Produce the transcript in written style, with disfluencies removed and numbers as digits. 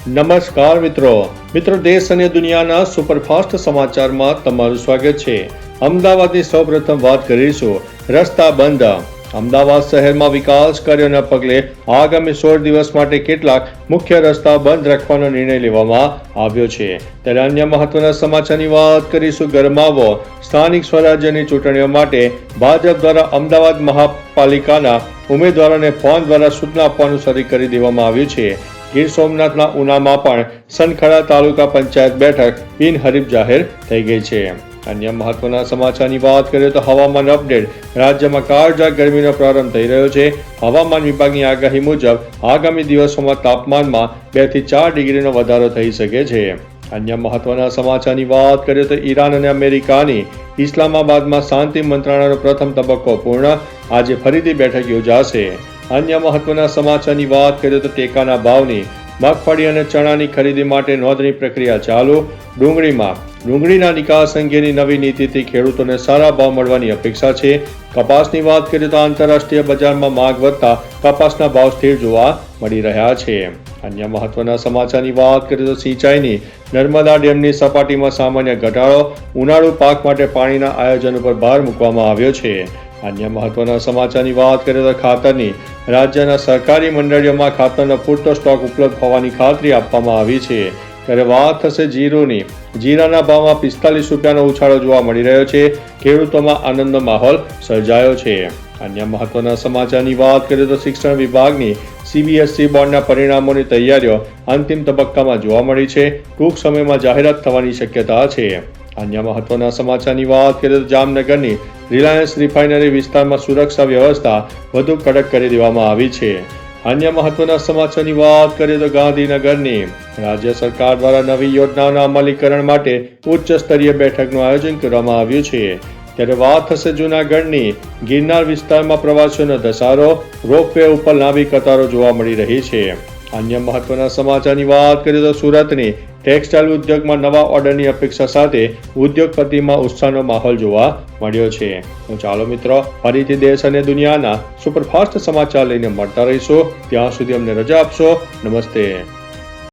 નમસ્કાર મિત્રો દેશ અને દુનિયાના સુપરફાસ્ટ સમાચારમાં તમારું સ્વાગત છે। અમદાવાદની સૌપ્રથમ વાત કરીશું રસ્તા બંધ। અમદાવાદ શહેરમાં વિકાસ કાર્યોના પગલે આગામી 16 દિવસ માટે કેટલાક મુખ્ય રસ્તા બંધ રાખવાનો નિર્ણય લેવામાં આવ્યો છે। ત્યારે અન્ય મહત્વના સમાચારની વાત કરીશું ગરમાવો। સ્થાનિક સ્વરાજ્યની ચૂંટણીઓ માટે ભાજપ દ્વારા અમદાવાદ મહાપાલિકાના ઉમેદવારોને ફોન દ્વારા સૂચના આપવાનું શરૂ કરી દેવામાં આવ્યું છે। ગીર સોમનાથના ઉનામાં પણ સનખડા તાલુકા પંચાયત બેઠક બિનહરીફ જાહેર થઈ ગઈ છે। અન્ય મહત્વના સમાચારની વાત કરીએ તો હવામાન અપડેટ। રાજ્યમાં કાળઝાળ ગરમીનો પ્રારંભ થઈ રહ્યો છે। હવામાન વિભાગની આગાહી મુજબ આગામી દિવસોમાં તાપમાનમાં 2 થી 4 ડિગ્રીનો વધારો થઈ શકે છે। અન્ય મહત્વના સમાચારની વાત કરીએ તો ઈરાન અને અમેરિકાની ઇસ્લામાબાદમાં શાંતિ મંત્રણાનો પ્રથમ તબક્કો પૂર્ણ। આજે ફરીથી બેઠક યોજાશે। અન્ય મહત્વના સમાચારની વાત કરીએ તો ટેકાના ભાવની મગફળી અને ચણાની ખરીદી માટે નોંધણી પ્રક્રિયા ચાલુ। ડુંગળીના નિકાસ અંગેની નવી નીતિથી ખેડૂતોને સારા ભાવ મળવાની અપેક્ષા છે। કપાસની વાત કરીએ તો આંતરરાષ્ટ્રીય બજારમાં માંગ વધતા કપાસના ભાવ સ્થિર જોવા મળી રહ્યા છે। અન્ય મહત્વના સમાચારની વાત કરીએ તો સિંચાઈની નર્મદા ડેમની સપાટીમાં સામાન્ય ઘટાડો। ઉનાળુ પાક માટે પાણીના આયોજન ઉપર ભાર મૂકવામાં આવ્યો છે। અન્ય મહત્વના સમાચારની વાત કરીએ તો ખાતરની રાજ્યના સરકારી મંડળીઓમાં ખાતરનો પૂરતો સ્ટોક ઉપલબ્ધ હોવાની ખાતરી આપવામાં આવી છે। ત્યારે વાત થશે જીરુની। જીરાના ભાવમાં 45 રૂપિયાનો ઉછાળો જોવા મળી રહ્યો છે। ખેડૂતોમાં આનંદનો માહોલ સર્જાયો છે। અન્ય મહત્વના સમાચારની વાત કરીએ તો શિક્ષણ વિભાગની CBSE બોર્ડના પરિણામોની તૈયારીઓ અંતિમ તબક્કામાં જોવા મળી છે। ટૂંક સમયમાં જાહેરાત થવાની શક્યતા છે। અન્ય મહત્વના સમાચારની વાત કરીએ તો જામનગરની રિલાયન્સ રિફાઇનરી વિસ્તારમાં સુરક્ષા વ્યવસ્થા વધુ કડક કરી દેવામાં આવી છે। અન્ય મહત્વના સમાચારની વાત કરીએ તો ગાંધીનગરની રાજ્ય સરકાર દ્વારા નવી યોજનાઓના અમલીકરણ માટે ઉચ્ચ સ્તરીય બેઠકનું આયોજન કરવામાં આવ્યું છે। ત્યારે વાત થશે જૂનાગઢની ગિરનાર વિસ્તારમાં પ્રવાસીઓનો ધસારો। રોપવે ઉપર લાંબી કતારો જોવા મળી રહી છે। અન્ય મહત્વના સમાચારની વાત કરીએ તો સુરતની ટેક્સટાઇલ ઉદ્યોગમાં નવા ઓર્ડરની અપેક્ષા સાથે ઉદ્યોગપતિમાં ઉત્સાહનો માહોલ જોવા મળ્યો છે। તો ચાલો મિત્રો, ફરીથી દેશ અને દુનિયાના સુપરફાસ્ટ સમાચાર લઈને મળતા રહીશું। ત્યાં સુધી અમને રજા આપશો। નમસ્તે।